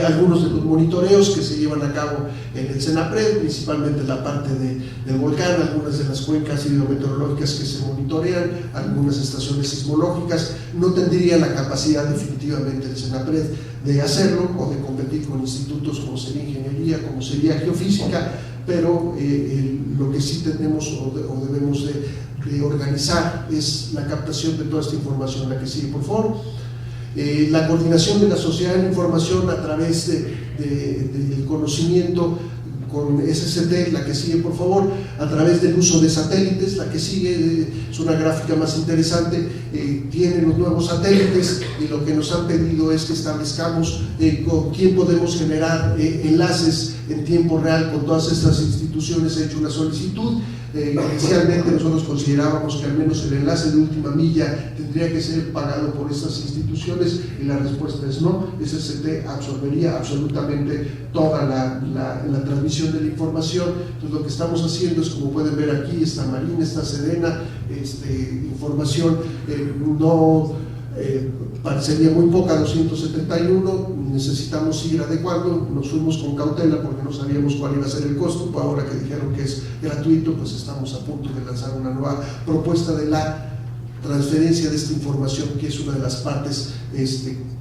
Algunos de los monitoreos que se llevan a cabo en el CENAPRED, principalmente la parte del volcán, algunas de las cuencas hidrometeorológicas que se monitorean, algunas estaciones sismológicas. No tendría la capacidad definitivamente el CENAPRED de hacerlo o de competir con institutos como sería ingeniería, como sería geofísica, pero lo que sí tenemos o debemos de organizar es la captación de toda esta información. La que sigue, por favor. La coordinación de la sociedad de la información a través del conocimiento con SCT. La que sigue, por favor. A través del uso de satélites. La que sigue es una gráfica más interesante. Tiene los nuevos satélites y lo que nos han pedido es que establezcamos con quién podemos generar enlaces en tiempo real con todas estas instituciones. He hecho una solicitud. Inicialmente nosotros considerábamos que al menos el enlace de última milla tendría que ser pagado por estas instituciones, y la respuesta es no. SCT absorbería absolutamente toda la transmisión de la información. Entonces lo que estamos haciendo es, como pueden ver aquí, esta Marina, esta Sedena, información parecería muy poca, 271, necesitamos ir adecuando. Nos fuimos con cautela porque no sabíamos cuál iba a ser el costo. Ahora que dijeron que es gratuito, pues estamos a punto de lanzar una nueva propuesta de la transferencia de esta información, que es una de las partes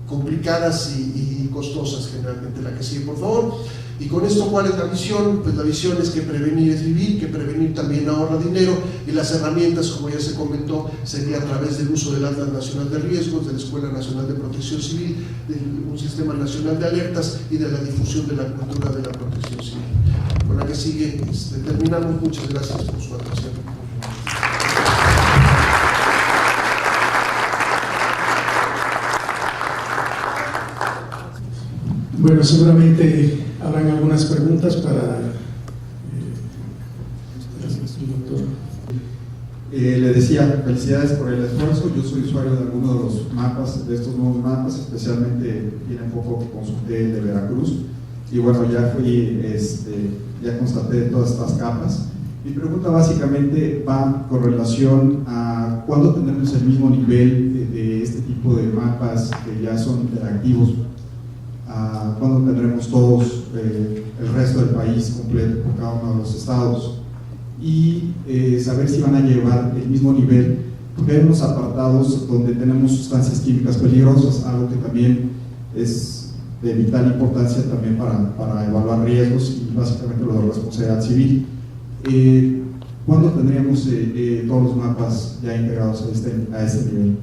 complicadas y costosas generalmente. La que sigue, por favor. Y con esto, ¿cuál es la visión? Pues la visión es que prevenir es vivir, que prevenir también ahorra dinero, y las herramientas, como ya se comentó, sería a través del uso del Atlas Nacional de Riesgos, de la Escuela Nacional de Protección Civil, de un Sistema Nacional de Alertas y de la difusión de la cultura de la protección civil. Con la que sigue, terminamos. Muchas gracias por su atención. Bueno, seguramente habrán algunas preguntas para el doctor. Le decía, felicidades por el esfuerzo. Yo soy usuario de algunos de los mapas, de estos nuevos mapas, especialmente tiene poco que consulté el de Veracruz, y bueno, ya fui, ya constaté todas estas capas. Mi pregunta básicamente va con relación a cuándo tendremos el mismo nivel de este tipo de mapas que ya son interactivos. Cuándo tendremos todos el resto del país completo por cada uno de los estados, y saber si van a llevar el mismo nivel, porque hay unos apartados donde tenemos sustancias químicas peligrosas, algo que también es de vital importancia también para evaluar riesgos y básicamente lo de responsabilidad civil. ¿Cuándo tendríamos todos los mapas ya integrados a este nivel?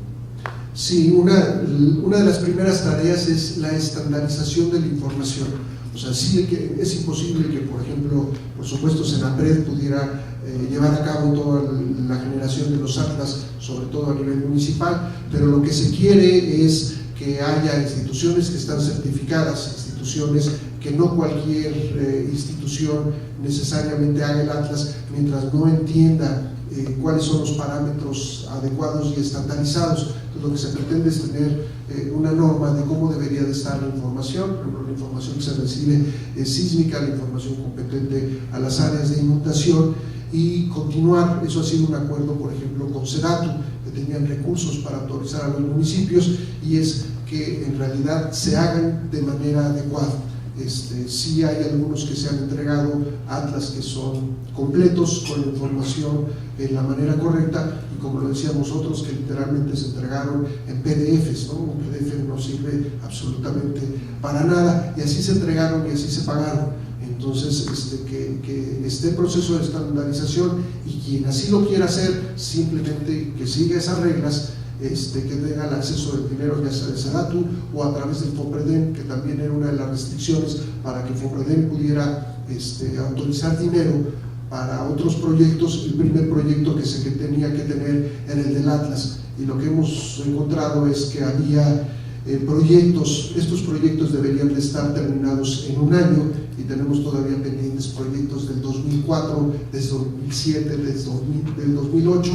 Sí, una de las primeras tareas es la estandarización de la información. O sea, sí es imposible que, por ejemplo, por supuesto, Senapred pudiera llevar a cabo toda la generación de los atlas, sobre todo a nivel municipal, pero lo que se quiere es que haya instituciones que están certificadas, instituciones que no cualquier institución necesariamente haga el atlas mientras no entienda cuáles son los parámetros adecuados y estandarizados. Entonces, lo que se pretende es tener una norma de cómo debería de estar la información, por ejemplo, la información que se recibe sísmica, la información competente a las áreas de inundación, y continuar. Eso ha sido un acuerdo, por ejemplo, con Sedatu, que tenían recursos para autorizar a los municipios, y es que en realidad se hagan de manera adecuada. Sí hay algunos que se han entregado atlas que son completos con la información en la manera correcta, y como lo decíamos, otros que literalmente se entregaron en PDFs, ¿no? Un PDF no sirve absolutamente para nada, y así se entregaron y así se pagaron. Entonces, que esté en proceso de estandarización, y quien así lo quiera hacer, simplemente que siga esas reglas, que tenga el acceso del dinero, ya sea de Sedatu o a través del FOPREDEM, que también era una de las restricciones para que FOPREDEM pudiera autorizar dinero para otros proyectos. El primer proyecto que se tenía que tener era el del Atlas, y lo que hemos encontrado es que había estos proyectos deberían de estar terminados en un año, y tenemos todavía pendientes proyectos del 2004, desde 2007, del 2008,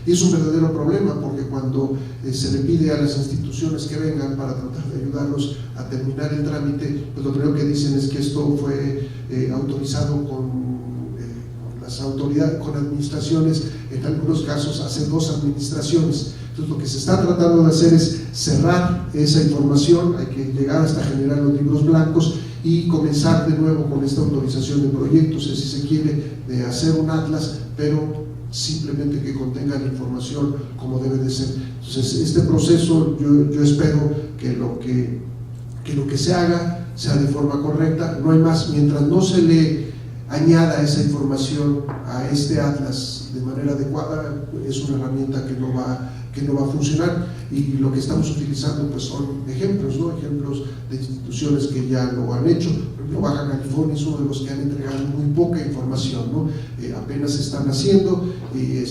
y es un verdadero problema, porque cuando se le pide a las instituciones que vengan para tratar de ayudarlos a terminar el trámite, pues lo primero que dicen es que esto fue autorizado con las autoridades, con administraciones, en algunos casos hace 2 administraciones. Entonces, lo que se está tratando de hacer es cerrar esa información. Hay que llegar hasta generar los libros blancos y comenzar de nuevo con esta autorización de proyectos, si se quiere, de hacer un atlas, pero simplemente que contenga la información como debe de ser. Entonces, este proceso yo espero que lo que se haga sea de forma correcta. No hay más, mientras no se le añada esa información a este atlas de manera adecuada, es una herramienta que no va a funcionar. Y lo que estamos utilizando pues son ejemplos, ¿no? Ejemplos de instituciones que ya lo han hecho. Por ejemplo, Baja California es uno de los que han entregado muy poca información, ¿no? Apenas se están haciendo, y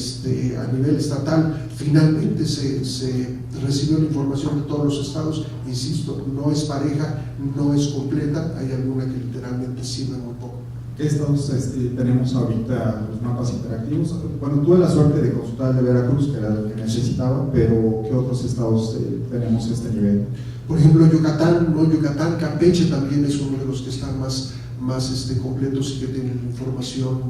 a nivel estatal finalmente se recibió la información de todos los estados. Insisto, no es pareja, no es completa, hay alguna que literalmente sirve muy poco. ¿Qué estados tenemos ahorita los mapas interactivos? Bueno, tuve la suerte de consultar el de Veracruz, que era lo que necesitaba, pero ¿qué otros estados tenemos este nivel? Por ejemplo, Yucatán, Campeche también es uno de los que están más completos y que tienen información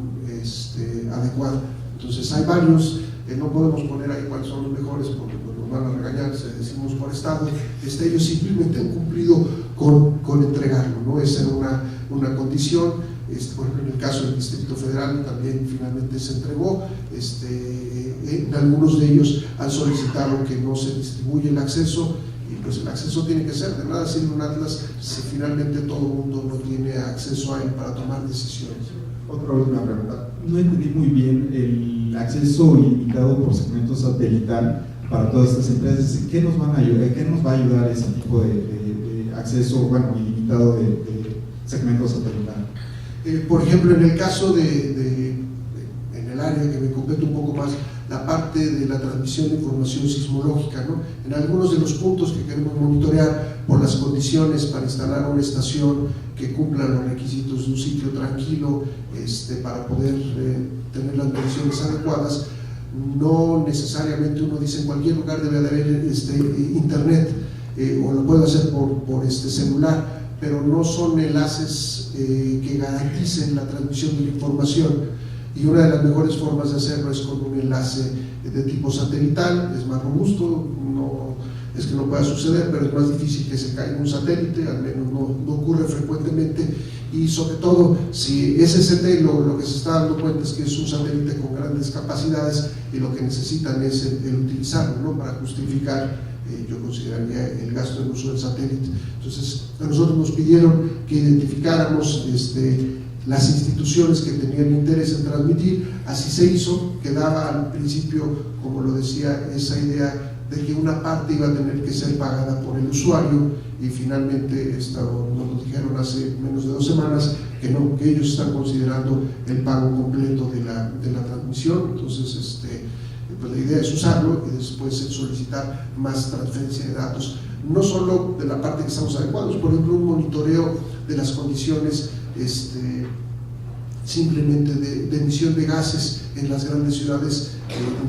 adecuada. Entonces hay varios, no podemos poner ahí cuáles son los mejores porque nos van a regañar si decimos por estado. Ellos simplemente han cumplido con entregarlo, ¿no? Esa era una condición. Por ejemplo, en el caso del Distrito Federal también finalmente se entregó. En algunos de ellos han solicitado que no se distribuya el acceso, y pues el acceso tiene que ser, de nada sirve un atlas si finalmente todo el mundo no tiene acceso a él para tomar decisiones. Otra última pregunta. No entendí muy bien el acceso ilimitado por segmento satelital para todas estas empresas. ¿Qué nos van a ayudar? ¿Qué nos va a ayudar ese tipo de acceso, bueno, ilimitado de segmento satelital? Por ejemplo, en el caso en el área que me compete un poco más, la parte de la transmisión de información sismológica, ¿no? En algunos de los puntos que queremos monitorear por las condiciones para instalar una estación que cumpla los requisitos de un sitio tranquilo, para poder tener las mediciones adecuadas, no necesariamente uno dice en cualquier lugar debe haber internet, o lo puedo hacer por celular, pero no son enlaces que garanticen la transmisión de la información. Y una de las mejores formas de hacerlo es con un enlace de tipo satelital, es más robusto, no es que no pueda suceder, pero es más difícil que se caiga un satélite, al menos no ocurre frecuentemente, y sobre todo si SST lo que se está dando cuenta es que es un satélite con grandes capacidades y lo que necesitan es el utilizarlo, ¿no? Para justificar, yo consideraría, el gasto en uso del satélite. Entonces a nosotros nos pidieron que identificáramos las instituciones que tenían interés en transmitir, así se hizo, quedaba al principio, como lo decía, esa idea de que una parte iba a tener que ser pagada por el usuario, y finalmente nos dijeron hace menos de 2 semanas que no, que ellos están considerando el pago completo de la transmisión. Entonces pues la idea es usarlo y después solicitar más transferencia de datos, no solo de la parte que estamos adecuados, por ejemplo un monitoreo de las condiciones simplemente de emisión de gases en las grandes ciudades,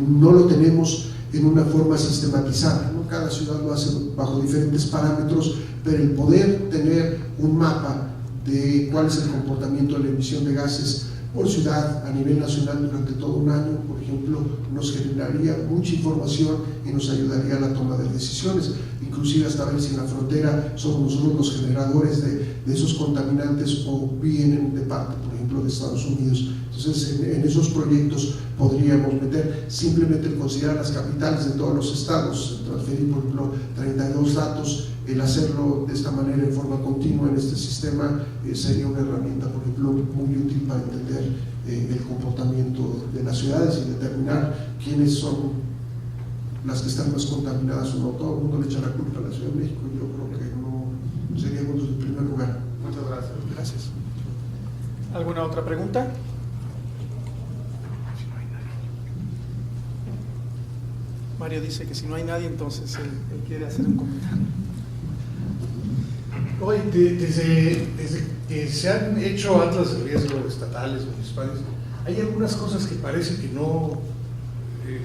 no lo tenemos en una forma sistematizada, ¿no? Cada ciudad lo hace bajo diferentes parámetros, pero el poder tener un mapa de cuál es el comportamiento de la emisión de gases por ciudad a nivel nacional durante todo un año, por ejemplo, nos generaría mucha información y nos ayudaría a la toma de decisiones, inclusive hasta ver si en la frontera somos nosotros los generadores de esos contaminantes o vienen de parte, por ejemplo, de Estados Unidos. Entonces, en esos proyectos podríamos meter simplemente el considerar las capitales de todos los estados, transferir, por ejemplo, 32 datos, el hacerlo de esta manera en forma continua en este sistema sería una herramienta, por ejemplo, muy útil para entender el comportamiento de las ciudades y determinar quiénes son las que están más contaminadas o no. Todo el mundo le echa la culpa a la Ciudad de México y yo creo que no seríamos en primer lugar. Muchas gracias. Gracias. ¿Alguna otra pregunta? Mario dice que si no hay nadie, entonces él quiere hacer un comentario. Hoy, desde que se han hecho atlas de riesgo estatales, municipales, hay algunas cosas que parece que no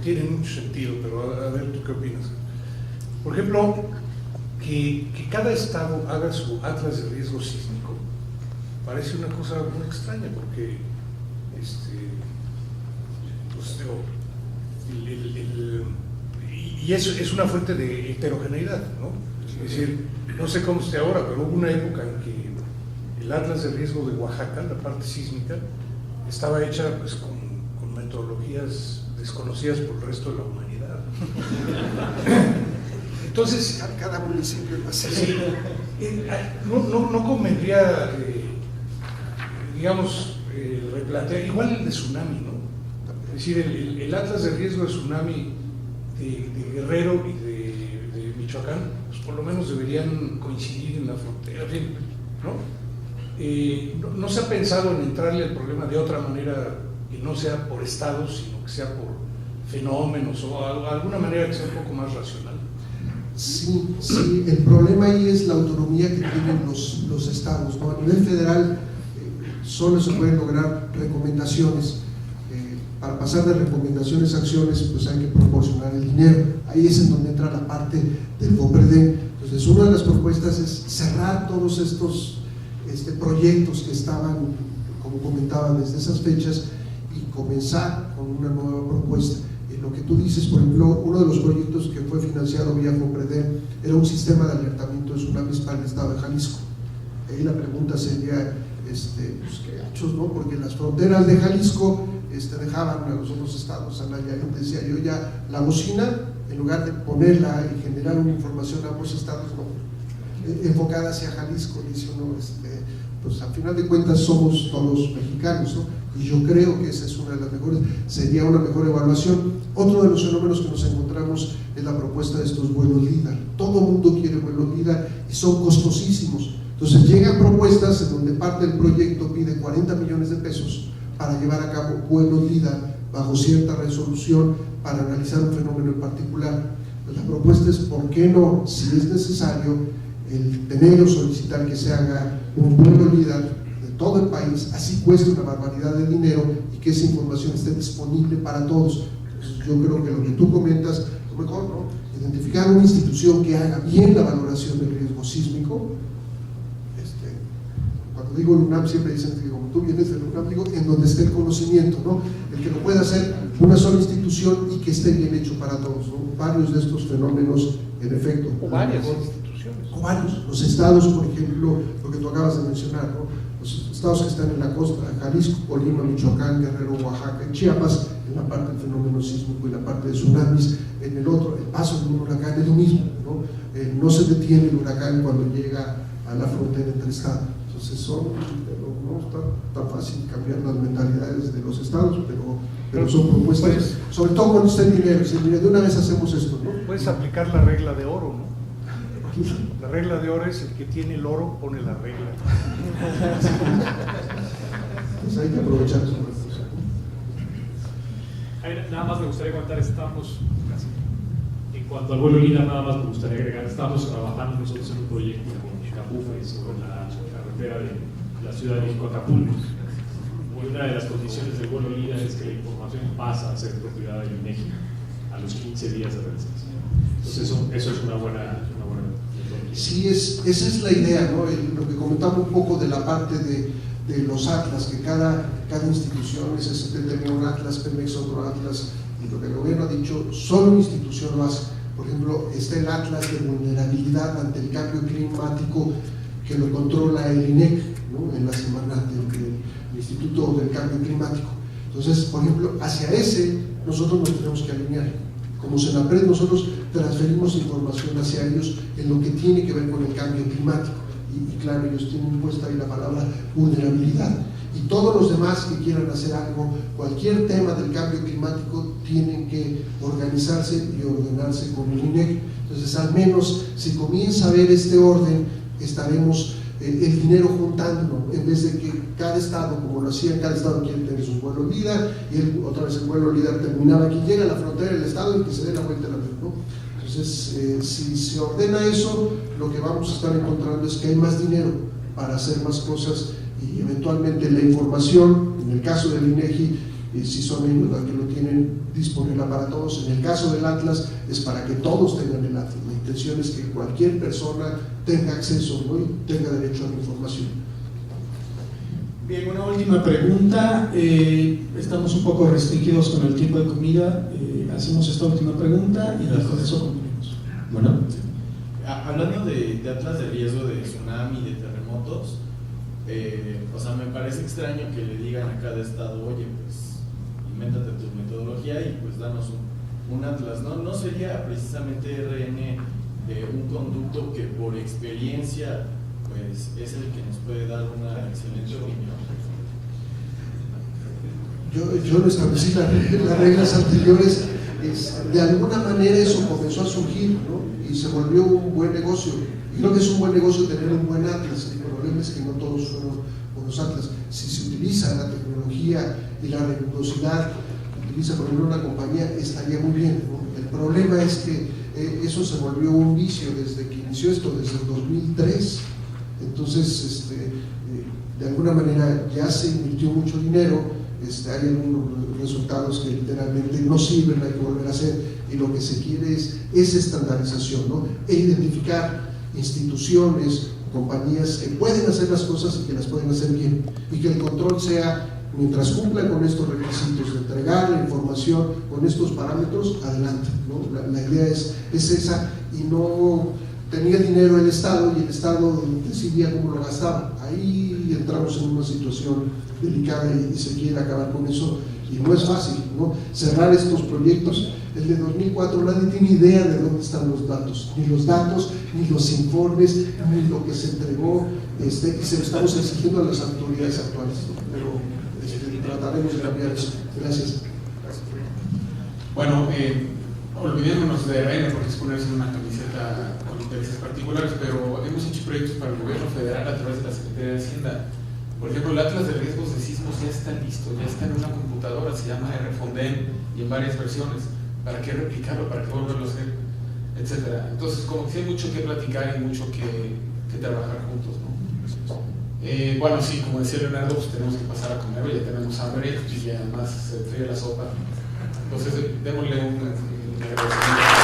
tienen mucho sentido, pero a ver, ¿tú qué opinas? Por ejemplo, que cada estado haga su atlas de riesgo sísmico parece una cosa muy extraña, porque pues, y eso es una fuente de heterogeneidad, ¿no? Es decir, no sé cómo esté ahora, pero hubo una época en que el atlas de riesgo de Oaxaca, la parte sísmica, estaba hecha pues con metodologías desconocidas por el resto de la humanidad. Entonces, Cada municipio lo hace. sí, no convendría, digamos, replantear, igual el de tsunami, ¿no? Es decir, el atlas de riesgo de tsunami de Guerrero y de Michoacán, pues por lo menos deberían coincidir en la frontera, en fin, ¿no? No se ha pensado en entrarle al problema de otra manera, que no sea por estados, sino que sea por fenómenos o alguna manera que sea un poco más racional. Sí, el problema ahí es la autonomía que tienen los estados, ¿no? A nivel federal solo se pueden lograr recomendaciones. Para pasar de recomendaciones a acciones, pues hay que proporcionar el dinero. Ahí es en donde entra la parte del FOPREDEM. Entonces, una de las propuestas es cerrar todos estos proyectos que estaban, como comentaban, desde esas fechas y comenzar con una nueva propuesta. Lo que tú dices, por ejemplo, uno de los proyectos que fue financiado vía FOPREDEM era un sistema de alertamiento de tsunamis para el estado de Jalisco. Ahí la pregunta sería, pues qué gachos, ¿no? Porque las fronteras de Jalisco dejaban a los otros estados, a Nayarit, decía yo, ya la bocina en lugar de ponerla y generar una información a ambos estados, no, enfocada hacia Jalisco, dice uno, pues al final de cuentas somos todos mexicanos, ¿no? Y yo creo que esa es una de las mejores, sería una mejor evaluación. Otro de los fenómenos que nos encontramos es la propuesta de estos vuelos LIDAR. Todo el mundo quiere vuelos LIDAR y son costosísimos. Entonces llegan propuestas en donde parte del proyecto pide 40 millones de pesos para llevar a cabo vuelos LIDAR bajo cierta resolución para analizar un fenómeno en particular. Pues la propuesta es, ¿por qué no, si es necesario, el tener o solicitar que se haga un vuelo LIDAR todo el país, así cuesta una barbaridad de dinero y que esa información esté disponible para todos? Entonces, yo creo que lo que tú comentas, lo mejor, ¿no? Identificar una institución que haga bien la valoración del riesgo sísmico. Cuando digo el UNAM siempre dicen que como tú vienes del UNAM, digo en donde esté el conocimiento, ¿no? El que lo pueda hacer una sola institución y que esté bien hecho para todos, ¿no? Varios de estos fenómenos, en efecto. O varias instituciones. O varios. Los estados, por ejemplo, lo que tú acabas de mencionar, ¿no? Los estados que están en la costa, Jalisco, Colima, Michoacán, Guerrero, Oaxaca, Chiapas, en la parte del fenómeno sísmico y la parte de tsunamis, en el otro, el paso de un huracán es lo mismo, ¿no? No se detiene el huracán cuando llega a la frontera entre estados. Entonces no está tan fácil cambiar las mentalidades de los estados, pero son propuestas, sobre todo cuando está el dinero. Si de una vez hacemos esto, ¿no? Puedes aplicar la regla de oro, ¿no? La regla de oro es el que tiene el oro pone la regla. Pues hay que aprovechar eso. Nada más me gustaría comentar, estamos casi en cuanto al vuelo LIDAR, nada más me gustaría agregar, estamos trabajando nosotros en un proyecto con Capufes, con la carretera de la Ciudad de México a Acapulco, y una de las condiciones del vuelo LIDAR es que la información pasa a ser propiedad del INEGI a los 15 días de realización. Entonces eso es una buena sí, esa es la idea, ¿no? Lo que comentaba un poco de la parte de los atlas, que cada institución necesita tener un atlas, Pemex otro atlas, y lo que el gobierno ha dicho, solo una institución lo hace. Por ejemplo, está el atlas de vulnerabilidad ante el cambio climático que lo controla el INEC, ¿no? En la semana del Instituto del Cambio Climático. Entonces, por ejemplo, hacia ese nosotros nos tenemos que alinear. Como Senapred, nosotros transferimos información hacia ellos en lo que tiene que ver con el cambio climático. Y claro, ellos tienen puesta ahí la palabra vulnerabilidad. Y todos los demás que quieran hacer algo, cualquier tema del cambio climático, tienen que organizarse y ordenarse con el INEC. Entonces, al menos, si comienza a haber este orden, estaremos el dinero juntando, en vez de que cada estado, como lo hacía, cada estado quiere tener su vuelo LIDAR, y otra vez el vuelo LIDAR terminaba aquí, llega a la frontera del estado y que se dé la vuelta a la vida, ¿no? Entonces, si se ordena eso, lo que vamos a estar encontrando es que hay más dinero para hacer más cosas y eventualmente la información, en el caso del INEGI, si son ellos los que lo tienen disponible para todos, en el caso del Atlas es para que todos tengan el Atlas. La intención es que cualquier persona tenga acceso, ¿no? Y tenga derecho a la información. Bien, una última pregunta. Estamos un poco restringidos con el tiempo de comida. Hacemos esta última pregunta y con eso concluimos. Bueno, hablando de atlas de riesgo de tsunami y de terremotos, o sea, me parece extraño que le digan a cada estado, oye, pues invéntate tu metodología y pues danos un atlas, ¿no? ¿No sería precisamente RN un conducto que por experiencia pues es el que nos puede dar una excelente opinión? Yo no establecí las reglas anteriores, de alguna manera eso comenzó a surgir, ¿no? Y se volvió un buen negocio. Y creo que es un buen negocio tener un buen atlas. El problema es que no todos fueron buenos atlas. Si se utiliza la tecnología y la rigurosidad, utiliza por ejemplo una compañía, estaría muy bien, ¿no? El problema es que eso se volvió un vicio desde que inició esto, desde el 2003. Entonces, de alguna manera ya se invirtió mucho dinero, hay algunos resultados que literalmente no sirven, hay que volver a hacer, y lo que se quiere es estandarización, ¿no? E identificar instituciones, compañías que pueden hacer las cosas y que las pueden hacer bien, y que el control sea, mientras cumplan con estos requisitos de entregar la información con estos parámetros, adelante, ¿no? La idea es esa, y no tenía dinero el Estado y el Estado decidía cómo lo gastaba. Ahí entramos en una situación delicada y se quiere acabar con eso, y no es fácil, ¿no? Cerrar estos proyectos. El de 2004 nadie tiene idea de dónde están los datos, ni los informes, ni lo que se entregó, y se lo estamos exigiendo a las autoridades actuales, ¿no? Pero trataremos de cambiar eso. Gracias. Bueno, olvidémonos de Arena porque es ponerse una camiseta con intereses particulares, pero hemos hecho proyectos para el gobierno federal a través de la Secretaría de Hacienda. Por ejemplo, el Atlas de Riesgos de Sismos ya está listo, ya está en una computadora, se llama RFONDEM, y en varias versiones. ¿Para qué replicarlo? ¿Para qué volverlo a hacer? Etcétera. Entonces, como que hay mucho que platicar y mucho que trabajar juntos, ¿no? Bueno, sí, como decía Leonardo, pues tenemos que pasar a comer, ya tenemos hambre y además se fría la sopa. Entonces, démosle un agradecimiento.